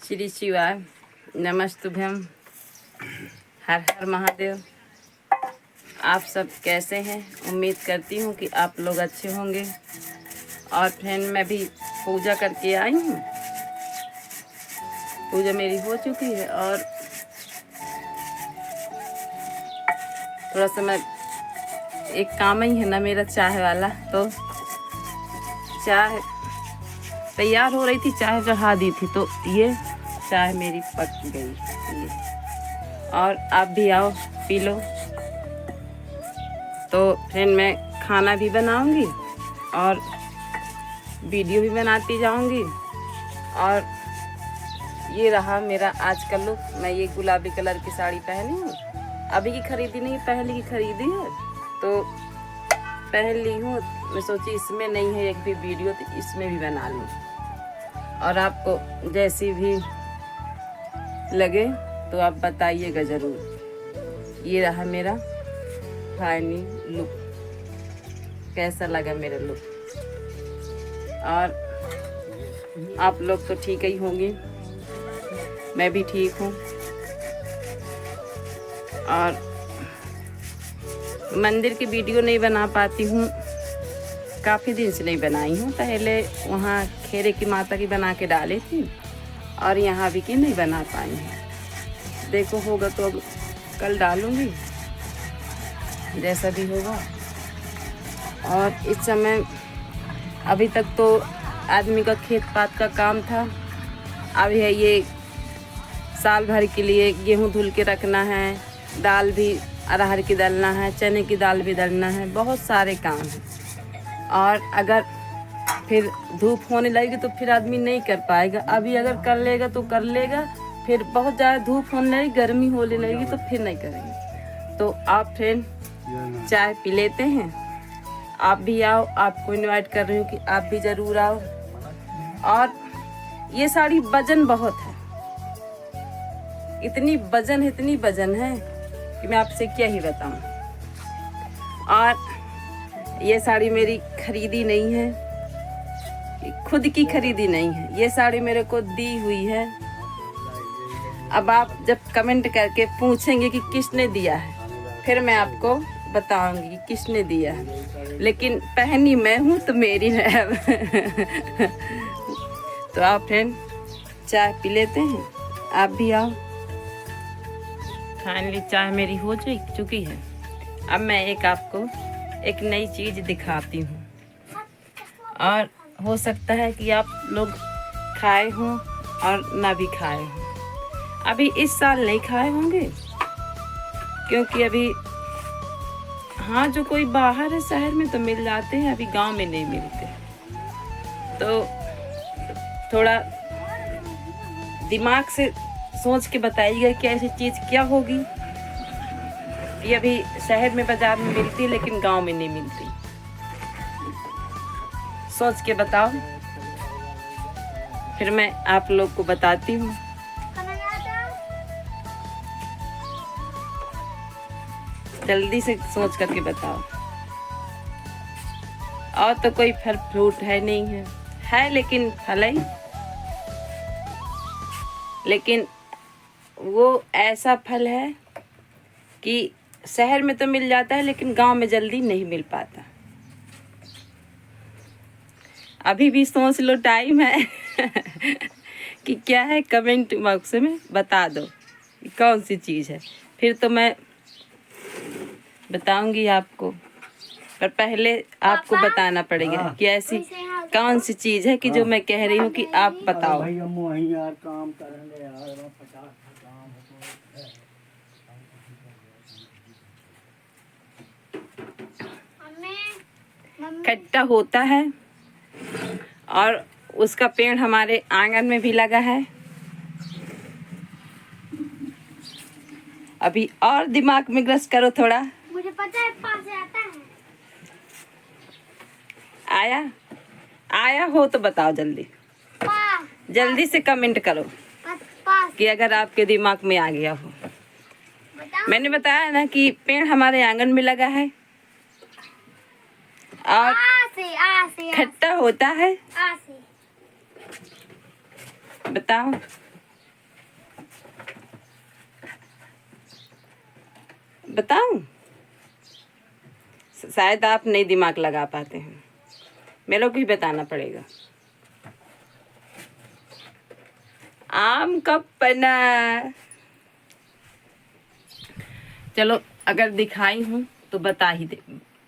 श्री शिवाय, नमस्तुभ्यम, हर हर महादेव। आप सब कैसे हैं? उम्मीद करती हूँ कि आप लोग अच्छे होंगे। और फ्रेंड मैं भी पूजा करके आई हूँ। पूजा मेरी हो चुकी है और थोड़ा सा मैं एक काम ही है ना मेरा चाय वाला, तो चाय तैयार हो रही थी, चाय चढ़ा दी थी, तो ये चाय मेरी पक गई। ये और आप भी आओ पी लो। तो फ्रेंड मैं खाना भी बनाऊंगी और वीडियो भी बनाती जाऊंगी। और ये रहा मेरा आज का लुक। मैं ये गुलाबी कलर की साड़ी पहनी हूँ, अभी की खरीदी नहीं, पहले की खरीदी है, तो पहन ली हूँ। मैं सोची इसमें नहीं है एक भी वीडियो, तो इसमें भी बना लूँ। और आपको जैसी भी लगे तो आप बताइएगा ज़रूर। ये रहा मेरा फाइनल लुक, कैसा लगा मेरा लुक। और आप लोग तो ठीक ही होंगे, मैं भी ठीक हूँ। और मंदिर की वीडियो नहीं बना पाती हूँ, काफ़ी दिन से नहीं बनाई हूँ। पहले वहाँ खेरे की माता की बना के डाली थी और यहाँ भी की नहीं बना पाई हूँ। देखो होगा तो अब कल डालूँगी, जैसा भी होगा। और इस समय अभी तक तो आदमी का खेत पात का काम था। अभी है ये साल भर के लिए गेहूँ धुल के रखना है, दाल भी अरहर की दलना है, चने की दाल भी दलना है, बहुत सारे काम हैं। और अगर फिर धूप होने लगेगी तो फिर आदमी नहीं कर पाएगा। अभी अगर कर लेगा तो कर लेगा, फिर बहुत ज़्यादा धूप होने लगेगी, गर्मी होने लगेगी तो फिर नहीं करेंगे। तो आप फ्रेंड चाय पी लेते हैं, आप भी आओ। आपको इनवाइट कर रही हूँ कि आप भी ज़रूर आओ। और ये साड़ी वजन बहुत है, इतनी वजन है कि मैं आपसे क्या ही बताऊँ। और ये साड़ी मेरी खरीदी नहीं है, खुद की खरीदी नहीं है, ये साड़ी मेरे को दी हुई है। अब आप जब कमेंट करके पूछेंगे कि किसने दिया है, फिर मैं आपको बताऊंगी कि किसने दिया है। लेकिन पहनी मैं हूँ तो मेरी है। तो आप फ्रेंड चाय पी लेते हैं, आप भी आओ। फाइनली चाय मेरी हो चुकी है। अब मैं आपको एक नई चीज़ दिखाती हूँ, और हो सकता है कि आप लोग खाए हों और ना भी खाए हों। अभी इस साल नहीं खाए होंगे, क्योंकि अभी हाँ जो कोई बाहर है शहर में तो मिल जाते हैं, अभी गांव में नहीं मिलते। तो थोड़ा दिमाग से सोच के बताइएगा कि ऐसी चीज़ क्या होगी। ये अभी शहर में बाजार में मिलती है, लेकिन गांव में नहीं मिलती। सोच के बताओ, फिर मैं आप लोग को बताती हूँ। जल्दी से सोच करके बताओ। और तो कोई फल फ्रूट है नहीं है लेकिन फल है, लेकिन वो ऐसा फल है कि शहर में तो मिल जाता है, लेकिन गांव में जल्दी नहीं मिल पाता। अभी भी सोच लो, टाइम है। कि क्या है, कमेंट बॉक्स में बता दो कि कौन सी चीज़ है, फिर तो मैं बताऊंगी आपको। पर पहले आपको बताना पड़ेगा कि ऐसी कौन सी चीज़ है कि जो मैं कह रही हूँ कि आप बताओ। खट्टा होता है और उसका पेड़ हमारे आंगन में भी लगा है। अभी और दिमाग में ग्रस करो थोड़ा। मुझे पता है, पास आता है। आया हो तो बताओ जल्दी। जल्दी से कमेंट करो कि अगर आपके दिमाग में आ गया हो। मैंने बताया ना कि पेड़ हमारे आंगन में लगा है और खट्टा होता है। बताओ। बताऊं? शायद आप नहीं दिमाग लगा पाते हैं, मेरे को ही बताना पड़ेगा। आम का पन्ना। चलो, अगर दिखाई हूँ तो बता ही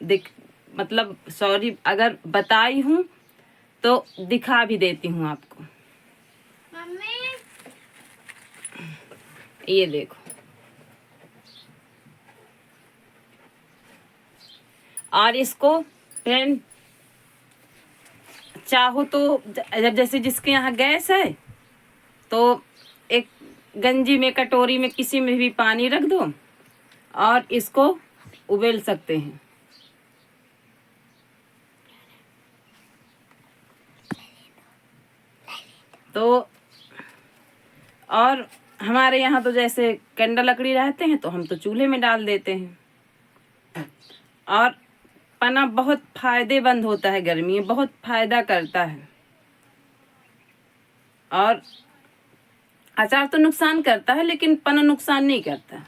दिख मतलब सॉरी, अगर बताई हूँ तो दिखा भी देती हूँ आपको। मम्मी ये देखो, और इसको फ्रेंड चाहो तो जब जैसे जिसके यहाँ गैस है तो एक गंजी में, कटोरी में, किसी में भी पानी रख दो और इसको उबेल सकते हैं। तो और हमारे यहाँ तो जैसे कंडा लकड़ी रहते हैं तो हम तो चूल्हे में डाल देते हैं। और पना बहुत फायदेमंद होता है, गर्मी में बहुत फायदा करता है। और अचार तो नुकसान करता है लेकिन पना नुकसान नहीं करता।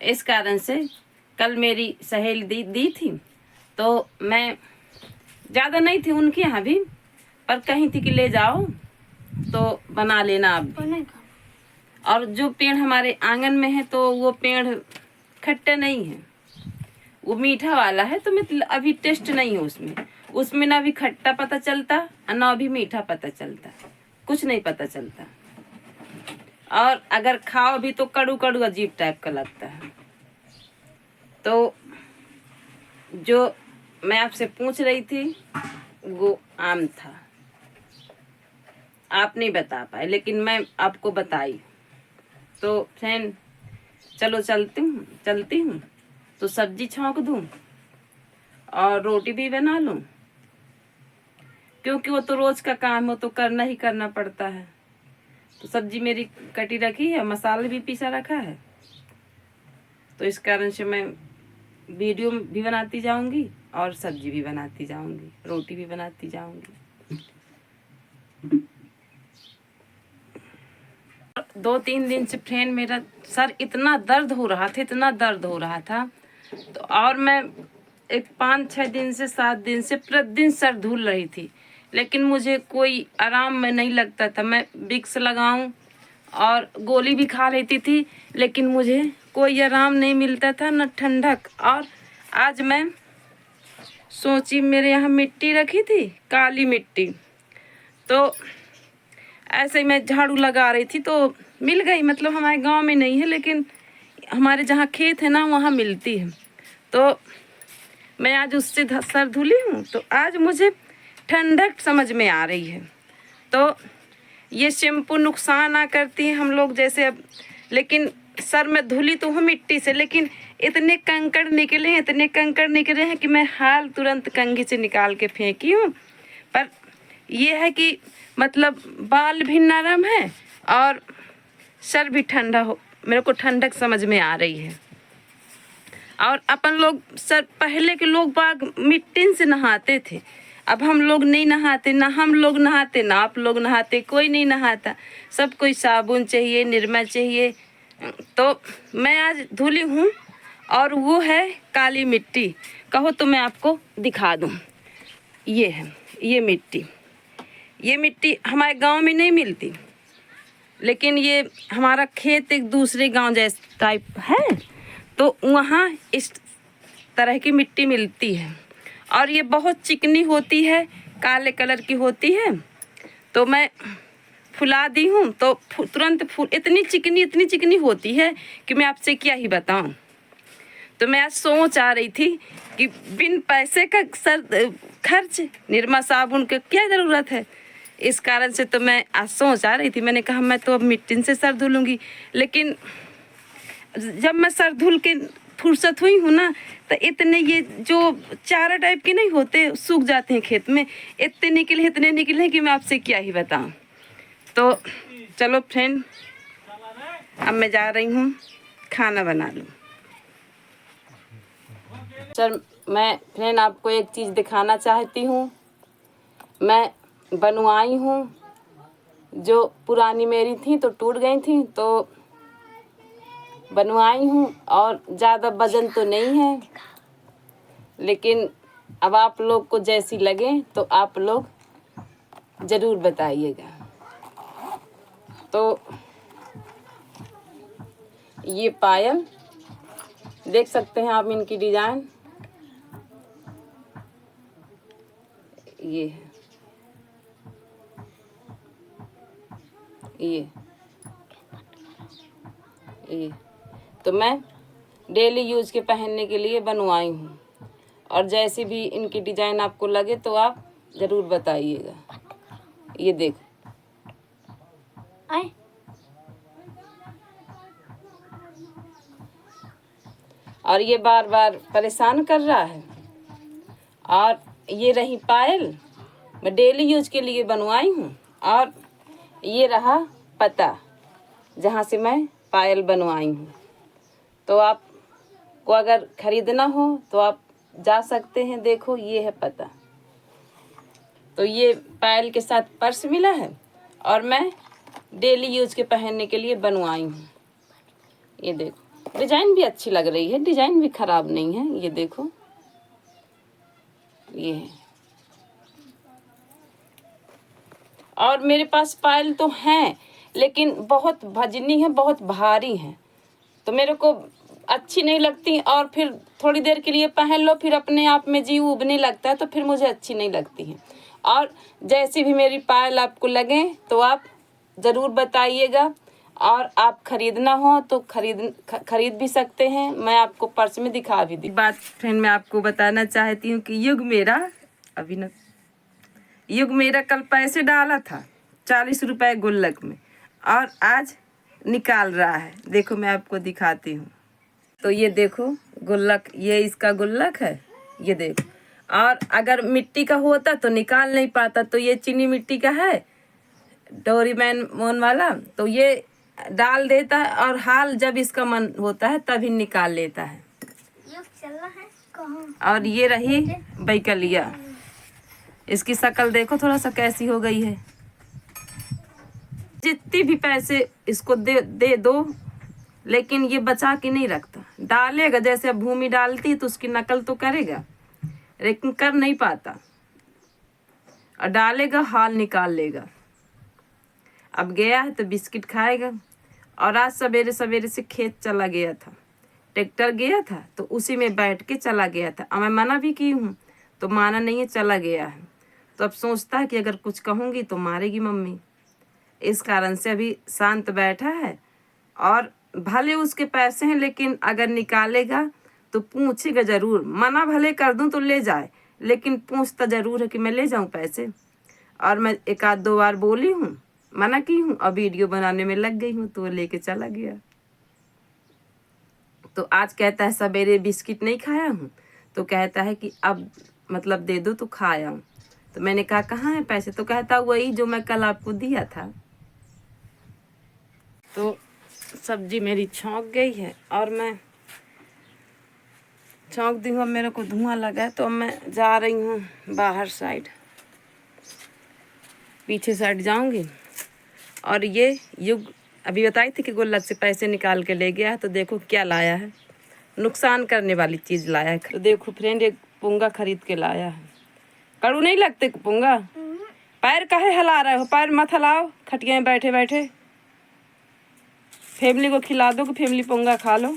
इस कारण से कल मेरी सहेली दी थी तो मैं ज़्यादा नहीं थी उनके यहाँ भी, पर कहीं थी कि ले जाओ तो बना लेना आप भी। और जो पेड़ हमारे आंगन में है तो वो पेड़ खट्टा नहीं है, वो मीठा वाला है। तो मतलब अभी टेस्ट नहीं है उसमें ना भी खट्टा पता चलता और ना भी मीठा पता चलता, कुछ नहीं पता चलता। और अगर खाओ भी तो कड़ू कड़ू अजीब टाइप का लगता है। तो जो मैं आपसे पूछ रही थी वो आम था, आप नहीं बता पाए लेकिन मैं आपको बताई। तो फ्रेंड चलो चलती हूँ तो सब्जी छौंक दूँ और रोटी भी बना लूँ, क्योंकि वो तो रोज का काम है, वो तो करना ही करना पड़ता है। तो सब्जी मेरी कटी रखी है, मसाला भी पीसा रखा है, तो इस कारण से मैं वीडियो भी बनाती जाऊंगी और सब्जी भी बनाती जाऊंगी, रोटी भी बनाती जाऊंगी। 2-3 दिन से फ्रेंड मेरा सर इतना दर्द हो रहा था तो और मैं एक 5-6 दिन से 7 दिन से प्रतिदिन सर धुल रही थी, लेकिन मुझे कोई आराम में नहीं लगता था। मैं विक्स लगाऊं और गोली भी खा लेती थी लेकिन मुझे कोई आराम नहीं मिलता था, न ठंडक। और आज मैं सोची, मेरे यहाँ मिट्टी रखी थी, काली मिट्टी, तो ऐसे ही मैं झाड़ू लगा रही थी तो मिल गई। मतलब हमारे गांव में नहीं है लेकिन हमारे जहाँ खेत है ना वहाँ मिलती है। तो मैं आज उससे सर धुली हूँ तो आज मुझे ठंडक समझ में आ रही है। तो ये शैम्पू नुकसान ना करती है हम लोग जैसे अब, लेकिन सर में धुली तो हूँ मिट्टी से, लेकिन इतने कंकड़ निकले हैं कि मैं हाल तुरंत कंघी से निकाल के फेंकी हूँ। पर यह है कि मतलब बाल भी नरम है और सर भी ठंडा हो, मेरे को ठंडक समझ में आ रही है। और अपन लोग सर पहले के लोग बाग मिट्टी से नहाते थे, अब हम लोग नहीं नहाते, ना हम लोग नहाते ना आप लोग नहाते, कोई नहीं नहाता, सब कोई साबुन चाहिए, निरमा चाहिए। तो मैं आज धुली हूँ और वो है काली मिट्टी। कहो तो मैं आपको दिखा दूँ, ये है ये मिट्टी हमारे गांव में नहीं मिलती, लेकिन ये हमारा खेत एक दूसरे गांव जैसे टाइप है तो वहाँ इस तरह की मिट्टी मिलती है और ये बहुत चिकनी होती है, काले कलर की होती है। तो मैं फुला दी हूँ तो तुरंत फूल, इतनी चिकनी होती है कि मैं आपसे क्या ही बताऊँ। तो मैं आज सोच आ रही थी कि बिन पैसे का सर खर्च, निरमा साबुन की क्या ज़रूरत है। इस कारण से तो मैं आज सोच आ रही थी, मैंने कहा मैं तो अब मिट्टी से सर धुलूँगी। लेकिन जब मैं सर धुल के फुर्सत हुई हूँ ना तो इतने ये जो चारा टाइप के नहीं होते सूख जाते हैं खेत में, इतने निकले हैं कि मैं आपसे क्या ही बताऊँ। तो चलो फ्रेंड, अब मैं जा रही हूँ खाना बना लूँ। सर मैं फ्रेंड आपको एक चीज़ दिखाना चाहती हूँ। मैं बनवाई हूँ, जो पुरानी मेरी थी तो टूट गई थी, तो बनवाई हूँ और ज़्यादा वजन तो नहीं है, लेकिन अब आप लोग को जैसी लगे तो आप लोग ज़रूर बताइएगा। तो ये पायल देख सकते हैं आप, इनकी डिज़ाइन ये है, ये तो मैं डेली यूज़ के पहनने के लिए बनवाई हूँ, और जैसे भी इनकी डिज़ाइन आपको लगे तो आप ज़रूर बताइएगा। ये देखो, और ये बार बार परेशान कर रहा है। और ये रही पायल, मैं डेली यूज के लिए बनवाई हूँ, और ये रहा पता जहाँ से मैं पायल बनवाई हूँ। तो आपको अगर ख़रीदना हो तो आप जा सकते हैं। देखो ये है पता। तो ये पायल के साथ पर्स मिला है, और मैं डेली यूज के पहनने के लिए बनवाई हूँ। ये देखो, डिज़ाइन भी अच्छी लग रही है, डिज़ाइन भी ख़राब नहीं है। ये देखो, ये है। और मेरे पास पायल तो हैं, लेकिन बहुत वजनी है, बहुत भारी है, तो मेरे को अच्छी नहीं लगती। और फिर थोड़ी देर के लिए पहन लो, फिर अपने आप में जीव उबने लगता है, तो फिर मुझे अच्छी नहीं लगती है। और जैसी भी मेरी पायल आपको लगे तो आप ज़रूर बताइएगा, और आप ख़रीदना हो तो खरीद भी सकते हैं। मैं आपको पर्स में दिखा भी दी। बात फ्रेंड मैं आपको बताना चाहती हूँ कि युग मेरा कल पैसे डाला था 40 रुपए गुल्लक में, और आज निकाल रहा है। देखो मैं आपको दिखाती हूँ। तो ये देखो गुल्लक, ये इसका गुल्लक है, ये देखो। और अगर मिट्टी का होता तो निकाल नहीं पाता। तो ये चीनी मिट्टी का है, डोरीमैन मोन वाला, तो ये डाल देता है, और हाल जब इसका मन होता है तभी निकाल लेता है। और ये रही बैकलिया, इसकी शक्ल देखो थोड़ा सा कैसी हो गई है। जितनी भी पैसे इसको दे दो, लेकिन ये बचा के नहीं रखता। डालेगा, जैसे अब भूमि डालती है तो उसकी नकल तो करेगा, लेकिन कर नहीं पाता, और डालेगा हाल निकाल लेगा। अब गया है तो बिस्किट खाएगा। और आज सवेरे सवेरे से खेत चला गया था, ट्रैक्टर गया था तो उसी में बैठ के चला गया था। अब मैं मना भी की हूँ तो माना नहीं है, चला गया है। तो अब सोचता है कि अगर कुछ कहूँगी तो मारेगी मम्मी, इस कारण से अभी शांत बैठा है। और भले उसके पैसे हैं, लेकिन अगर निकालेगा तो पूछेगा ज़रूर। मना भले कर दूं तो ले जाए, लेकिन पूछता ज़रूर है कि मैं ले जाऊं पैसे। और मैं एक आध दो बार बोली हूँ, मना की हूँ, और वीडियो बनाने में लग गई हूँ तो वो लेके चला गया। तो आज कहता है सवेरे बिस्किट नहीं खाया हूँ, तो कहता है कि अब मतलब दे दो तो खाया हूँ। तो मैंने कहा कहाँ है पैसे, तो कहता वही जो मैं कल आपको दिया था। तो सब्जी मेरी छौंक गई है, और मैं छौंक दी हूँ। अब मेरे को धुआं लगा है, तो अब मैं जा रही हूँ बाहर साइड, पीछे साइड जाऊँगी। और ये युग अभी बताई थी कि गुल्लक से पैसे निकाल के ले गया है, तो देखो क्या लाया है, नुकसान करने वाली चीज़ लाया है। तो देखो फ्रेंड, एक पुंगा खरीद के लाया है। कड़ू नहीं लगते पुंगा? पैर काहे हिला रहे हो? पैर मत हिलाओ खटिया में बैठे बैठे। फैमिली को खिला दो कि फैमिली पुंगा खा लो।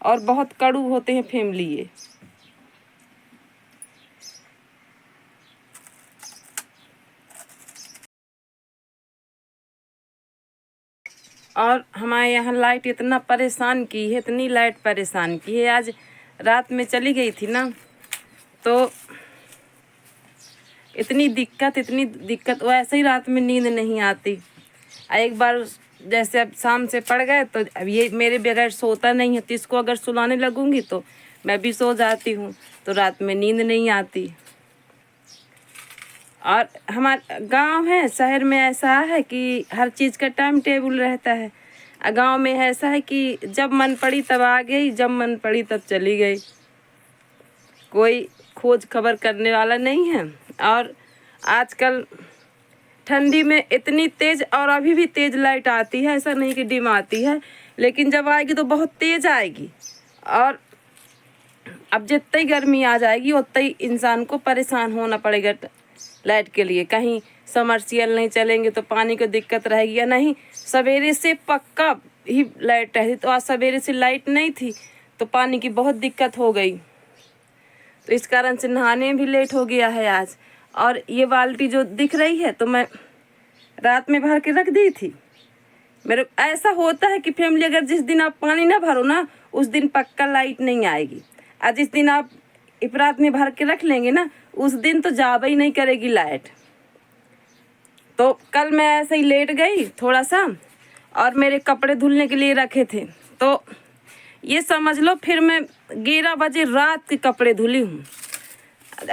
और बहुत कड़ू होते हैं फैमिली ये। और हमारे यहाँ लाइट इतना परेशान की है, इतनी लाइट परेशान की है। आज रात में चली गई थी ना, तो इतनी दिक्कत वैसे ही रात में नींद नहीं आती। एक बार जैसे अब शाम से पड़ गए, तो अब ये मेरे बगैर सोता नहीं है, तो इसको अगर सुलाने लगूंगी तो मैं भी सो जाती हूँ, तो रात में नींद नहीं आती। और हमारा गांव है, शहर में ऐसा है कि हर चीज़ का टाइम टेबल रहता है। गांव में ऐसा है कि जब मन पड़ी तब आ गई, जब मन पड़ी तब चली गई, कोई खोज खबर करने वाला नहीं है। और आजकल ठंडी में इतनी तेज, और अभी भी तेज लाइट आती है, ऐसा नहीं कि डिम आती है, लेकिन जब आएगी तो बहुत तेज आएगी। और अब जितनी गर्मी आ जाएगी उतना ही इंसान को परेशान होना पड़ेगा लाइट के लिए। कहीं समरसियल नहीं चलेंगे तो पानी को दिक्कत रहेगी या नहीं। सवेरे से पक्का ही लाइट रहती, तो आज सवेरे से लाइट नहीं थी तो पानी की बहुत दिक्कत हो गई, तो इस कारण से नहाने में भी लेट हो गया है आज। और ये बाल्टी जो दिख रही है तो मैं रात में भर के रख दी थी। मेरे ऐसा होता है कि फैमिली, अगर जिस दिन आप पानी ना भरो ना उस दिन पक्का लाइट नहीं आएगी, और जिस दिन आप इफरात में भर के रख लेंगे ना उस दिन तो जावा ही नहीं करेगी लाइट। तो कल मैं ऐसे ही लेट गई थोड़ा सा, और मेरे कपड़े धुलने के लिए रखे थे, तो ये समझ लो फिर मैं 11 बजे रात के कपड़े धुली हूँ।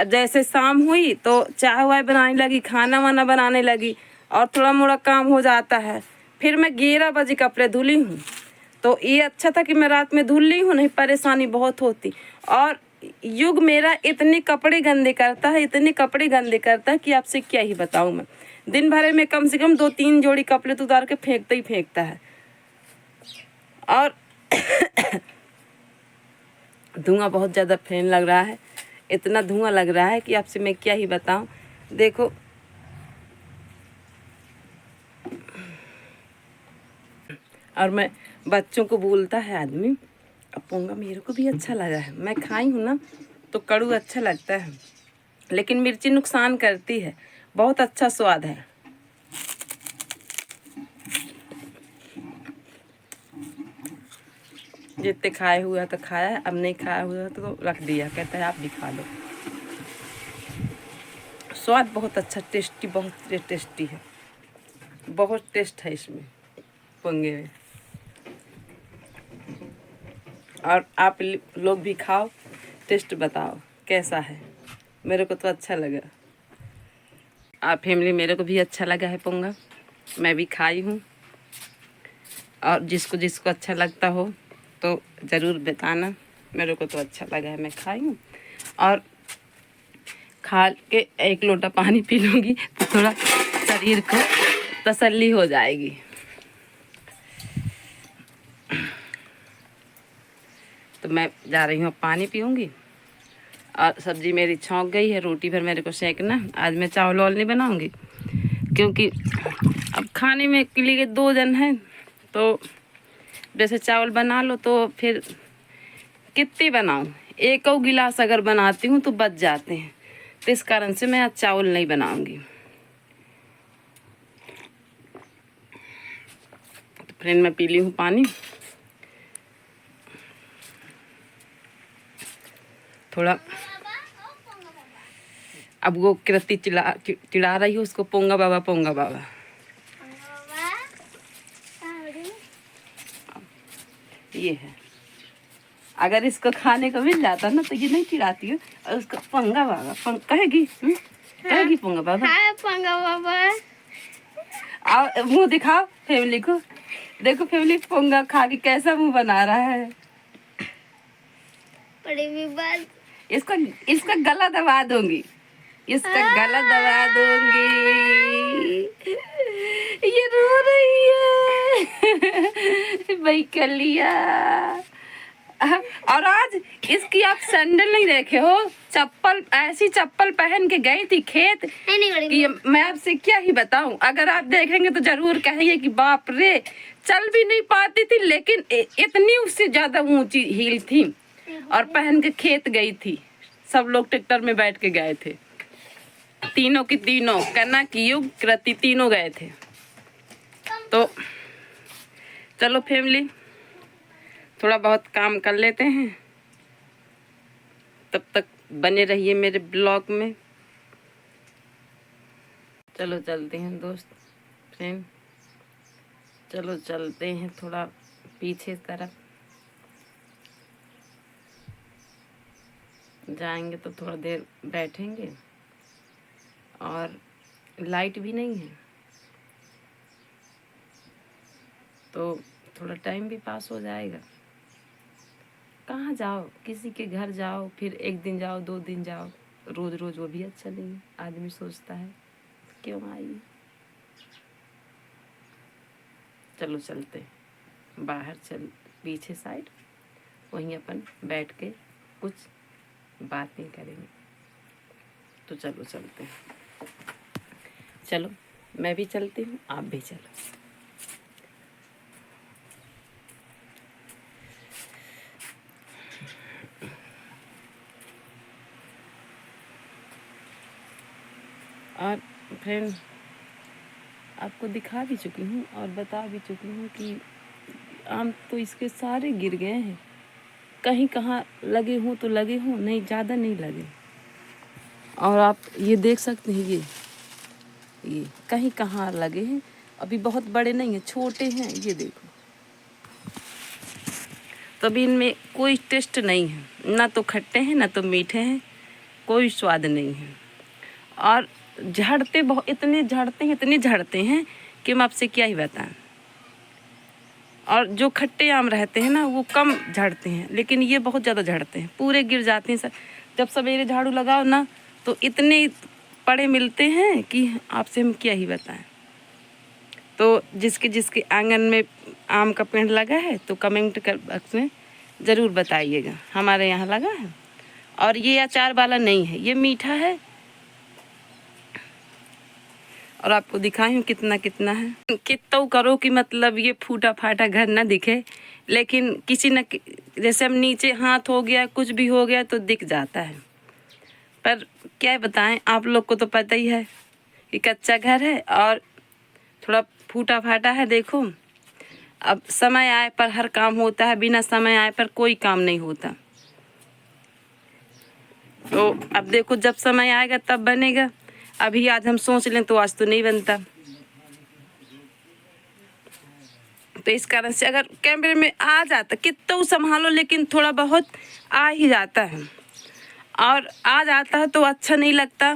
जैसे शाम हुई तो चाय वाय बनाने लगी, खाना वाना बनाने लगी, और थोड़ा मोड़ा काम हो जाता है, फिर मैं 11 बजे कपड़े धुली हूँ। तो ये अच्छा था कि मैं रात में धुल ली हूँ, नहीं परेशानी बहुत होती। और युग मेरा इतने कपड़े गंदे करता है, इतने कपड़े गंदे करता है कि आपसे क्या ही बताऊँ मैं। दिन भर में कम से कम 2-3 जोड़ी कपड़े तो उतार के फेंकता ही फेंकता है। और धुआं बहुत ज़्यादा फैलने लग रहा है, इतना धुआं लग रहा है कि आपसे मैं क्या ही बताऊं। देखो और मैं बच्चों को बोलता है आदमी, अब पोंगा मेरे को भी अच्छा लगा है, मैं खाई हूँ ना तो कड़ू अच्छा लगता है, लेकिन मिर्ची नुकसान करती है, बहुत अच्छा स्वाद है। जितने खाए हुआ तो खाया है, अब नहीं खाया हुआ तो रख दिया, कहता है आप भी खा लो। स्वाद बहुत अच्छा, टेस्टी, बहुत टेस्टी है, बहुत टेस्ट है इसमें पोंगे में। और आप लोग भी खाओ, टेस्ट बताओ कैसा है। मेरे को तो अच्छा लगा, आप फैमिली मेरे को भी अच्छा लगा है पोंगा, मैं भी खाई हूँ। और जिसको जिसको अच्छा लगता हो तो ज़रूर बताना, मेरे को तो अच्छा लगा है, मैं खाई हूँ। और खा के 1 लोटा पानी पी लूँगी तो थोड़ा शरीर को तसल्ली हो जाएगी। तो मैं जा रही हूँ, पानी पीऊँगी। और सब्ज़ी मेरी छौंक गई है, रोटी भर मेरे को सेकना। आज मैं चावल वावल नहीं बनाऊँगी, क्योंकि अब खाने में के लिए 2 जन हैं, तो जैसे चावल बना लो तो फिर कितने बनाऊँ, 1 गिलास अगर बनाती हूँ तो बच जाते हैं, तो इस कारण से मैं आज चावल नहीं बनाऊँगी। तो फ्रेंड मैं पी ली हूँ पानी, थोड़ा। अब वो कृति चिढ़ा रही है उसको, पोंगा बाबा पोंगा बाबा। ये है, अगर इसको खाने को मिल जाता ना तो ये नहीं चिढ़ाती है, और उसको पोंगा बाबा कहेगी, कहेगी पोंगा बाबा। हाँ पोंगा बाबा। आओ मुंह दिखाओ फैमिली को, देखो फैमिली पोंगा खा के कैसा मुंह बना रहा है। बड़ी भी बात, इसका गला दबा दूंगी, इसका गला दबा दूंगी। ये रो रही है भाई कर लिया। और आज इसकी आप सैंडल नहीं देखे हो, चप्पल, ऐसी चप्पल पहन के गई थी खेत कि मैं आपसे क्या ही बताऊं। अगर आप देखेंगे तो जरूर कहेंगे कि बाप रे, चल भी नहीं पाती थी, लेकिन इतनी उससे ज्यादा ऊंची हील थी, और पहन के खेत गई थी। सब लोग ट्रैक्टर में बैठ के गए थे, तीनों की तीनों, कन्ना की युग कृति तीनों गए थे। तो चलो फैमिली थोड़ा बहुत काम कर लेते हैं, तब तक बने रहिए मेरे ब्लॉग में। चलो चलते हैं दोस्त फ्रेंड, चलो चलते हैं थोड़ा पीछे तरफ, जाएंगे तो थोड़ा देर बैठेंगे, और लाइट भी नहीं है तो थोड़ा टाइम भी पास हो जाएगा। कहाँ जाओ, किसी के घर जाओ, फिर 1 दिन जाओ, 2 दिन जाओ, रोज रोज वो भी अच्छा नहीं है। आदमी सोचता है क्यों आई। चलो चलते बाहर, चल पीछे साइड, वहीं अपन बैठ के कुछ बातें करेंगे। तो चलो चलते हैं। चलो मैं भी चलती हूँ, आप भी चलो। और फ्रेंड आपको दिखा भी चुकी हूँ और बता भी चुकी हूँ कि आम तो इसके सारे गिर गए हैं। कहीं कहाँ लगे हों तो लगे हों, नहीं ज़्यादा नहीं लगे। और आप ये देख सकते हैं, ये कहीं कहाँ लगे हैं, अभी बहुत बड़े नहीं हैं, छोटे हैं। ये देखो, तभी इनमें कोई टेस्ट नहीं है, ना तो खट्टे हैं ना तो मीठे हैं, कोई स्वाद नहीं है। और झड़ते बहुत, इतने झड़ते हैं कि मैं आपसे क्या ही बताएं। और जो खट्टे आम रहते हैं ना वो कम झड़ते हैं, लेकिन ये बहुत ज़्यादा झड़ते हैं, पूरे गिर जाते हैं। जब सवेरे झाड़ू लगाओ ना तो इतने पड़े मिलते हैं कि आपसे हम क्या ही बताएं। तो जिसके जिसके आंगन में आम का पेड़ लगा है तो कमेंट कर बॉक्स में ज़रूर बताइएगा। हमारे यहाँ लगा है। और ये अचार वाला नहीं है, ये मीठा है। और आपको दिखाई हूँ कितना कितना है। कितना करो कि मतलब ये फूटा फाटा घर ना दिखे, लेकिन किसी न जैसे हम नीचे हाथ हो गया, कुछ भी हो गया तो दिख जाता है। पर क्या बताएं, आप लोग को तो पता ही है कि कच्चा घर है और थोड़ा फूटा फाटा है। देखो, अब समय आए पर हर काम होता है, बिना समय आए पर कोई काम नहीं होता। तो अब देखो, जब समय आएगा तब बनेगा। अभी आज हम सोच लें तो आज तो नहीं बनता। तो इस कारण से अगर कैमरे में आ जाता, कितना संभालो, लेकिन थोड़ा बहुत आ ही जाता है। और आ जाता है तो अच्छा नहीं लगता।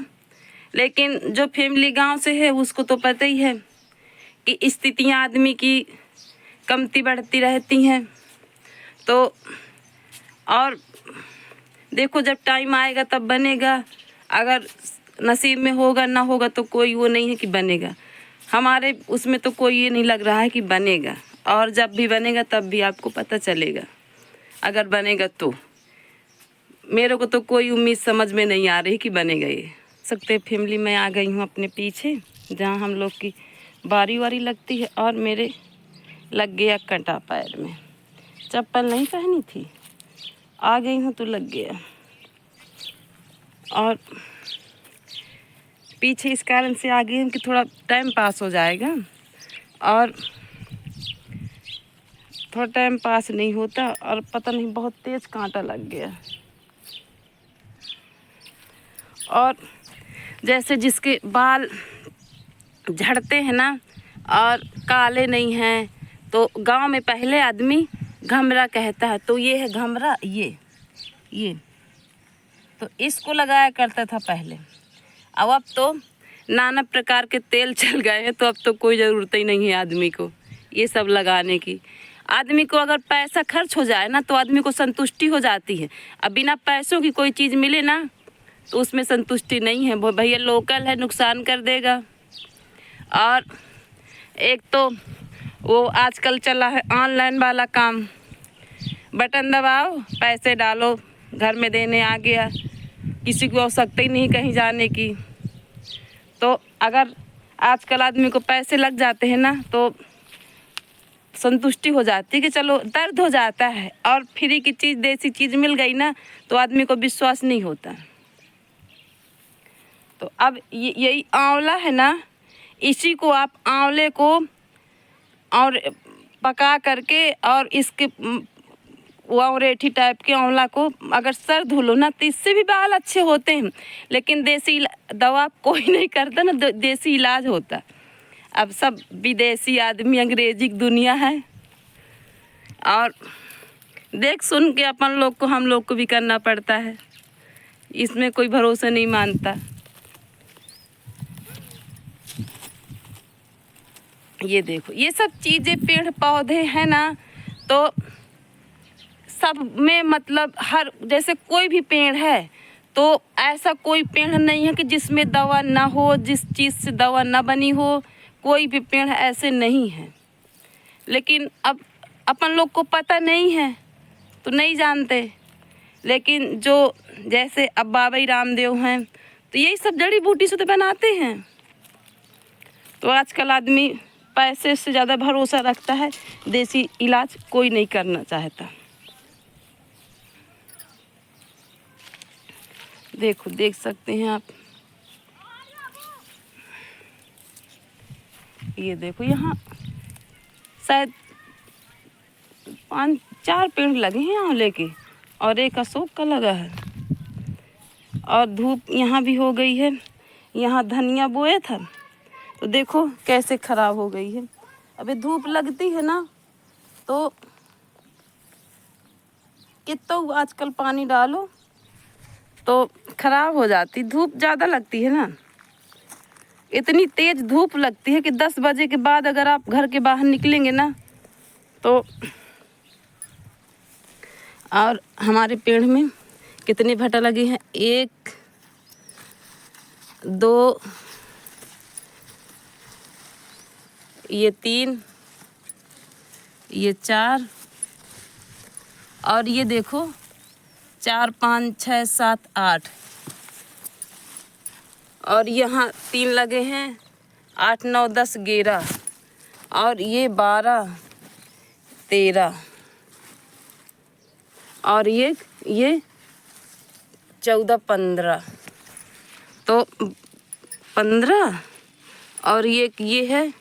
लेकिन जो फैमिली गांव से है उसको तो पता ही है कि स्थितियां आदमी की कमती बढ़ती रहती हैं। तो और देखो, जब टाइम आएगा तब बनेगा। अगर नसीब में होगा ना होगा तो कोई वो नहीं है कि बनेगा। हमारे उसमें तो कोई ये नहीं लग रहा है कि बनेगा। और जब भी बनेगा तब भी आपको पता चलेगा, अगर बनेगा तो। मेरे को तो कोई उम्मीद समझ में नहीं आ रही कि बनेगा ये। सकते फैमिली में आ गई हूँ अपने पीछे, जहाँ हम लोग की बारी वारी लगती है। और मेरे लग गया कांटा पैर में, चप्पल नहीं पहनी थी, आ गई हूँ तो लग गया। और पीछे इस कारण से आ गई हूँ कि थोड़ा टाइम पास हो जाएगा। और थोड़ा टाइम पास नहीं होता और पता नहीं बहुत तेज कांटा लग गया। और जैसे जिसके बाल झड़ते हैं ना और काले नहीं हैं, तो गांव में पहले आदमी घमरा कहता है, तो ये है घमरा। ये तो इसको लगाया करता था पहले। अब तो नाना प्रकार के तेल चल गए हैं, तो अब तो कोई ज़रूरत ही नहीं है आदमी को ये सब लगाने की। आदमी को अगर पैसा खर्च हो जाए ना तो आदमी को संतुष्टि हो जाती है। अब बिना पैसों की कोई चीज़ मिले ना तो उसमें संतुष्टि नहीं है। वो भैया लोकल है, नुकसान कर देगा। और एक तो वो आजकल चला है ऑनलाइन वाला काम, बटन दबाओ पैसे डालो, घर में देने आ गया। किसी को आवश्यकता ही नहीं कहीं जाने की। तो अगर आजकल आदमी को पैसे लग जाते हैं ना तो संतुष्टि हो जाती है कि चलो, दर्द हो जाता है। और फ्री की चीज़, देसी चीज़ मिल गई ना तो आदमी को विश्वास नहीं होता। तो अब यही आंवला है ना, इसी को आप आंवले को और पका करके और इसके वावरेठी टाइप के आंवला को अगर सर धुलो ना तो इससे भी बाल अच्छे होते हैं। लेकिन देसी दवा कोई नहीं करता ना, देसी इलाज होता। अब सब विदेशी आदमी, अंग्रेजी की दुनिया है। और देख सुन के अपन लोग को, हम लोग को भी करना पड़ता है। इसमें कोई भरोसा नहीं मानता। ये देखो, ये सब चीज़ें पेड़ पौधे हैं ना, तो सब में मतलब हर, जैसे कोई भी पेड़ है तो ऐसा कोई पेड़ नहीं है कि जिसमें दवा ना हो, जिस चीज़ से दवा ना बनी हो। कोई भी पेड़ ऐसे नहीं है। लेकिन अब अपन लोग को पता नहीं है तो नहीं जानते। लेकिन जो जैसे अब बाबा रामदेव हैं तो यही सब जड़ी बूटी से तो बनाते हैं। तो आजकल आदमी पैसे से ज़्यादा भरोसा रखता है, देसी इलाज कोई नहीं करना चाहता। देखो, देख सकते हैं आप, ये देखो यहाँ शायद 5-4 पेड़ लगे हैं आंवले के और एक अशोक का लगा है। और धूप यहाँ भी हो गई है। यहाँ धनिया बोया था तो देखो कैसे खराब हो गई है। अबे धूप लगती है ना तो कितना आजकल पानी डालो तो खराब हो जाती। धूप ज़्यादा लगती है ना, इतनी तेज़ धूप लगती है कि 10 बजे के बाद अगर आप घर के बाहर निकलेंगे ना तो। और हमारे पेड़ में कितने भटा लगे हैं, 1 2 ये 3 ये 4 और ये देखो 4 5 6 7 8 और यहाँ 3 लगे हैं, 8 9 10 11 और ये 12 13 और ये 14 15 तो 15 और ये है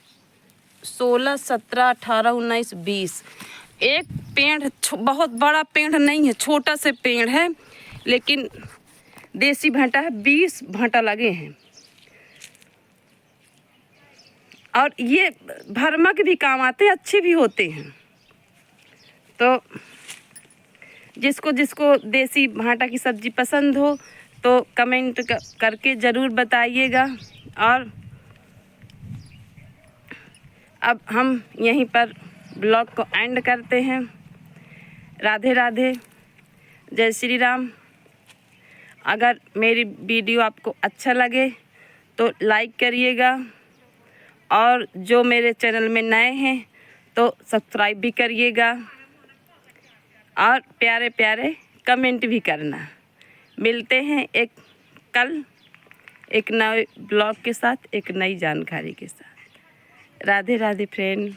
16 17 18 19 20। एक पेड़ बहुत बड़ा पेड़ नहीं है, छोटा से पेड़ है, लेकिन देसी भाटा है। 20 भाटा लगे हैं और ये भरमा के भी काम आते हैं, अच्छे भी होते हैं। तो जिसको जिसको देसी भाटा की सब्ज़ी पसंद हो तो कमेंट करके ज़रूर बताइएगा। और अब हम यहीं पर ब्लॉग को एंड करते हैं। राधे राधे, जय श्री राम। अगर मेरी वीडियो आपको अच्छा लगे तो लाइक करिएगा और जो मेरे चैनल में नए हैं तो सब्सक्राइब भी करिएगा और प्यारे प्यारे कमेंट भी करना। मिलते हैं कल एक नए ब्लॉग के साथ, एक नई जानकारी के साथ। राधे राधे फ्रेंड।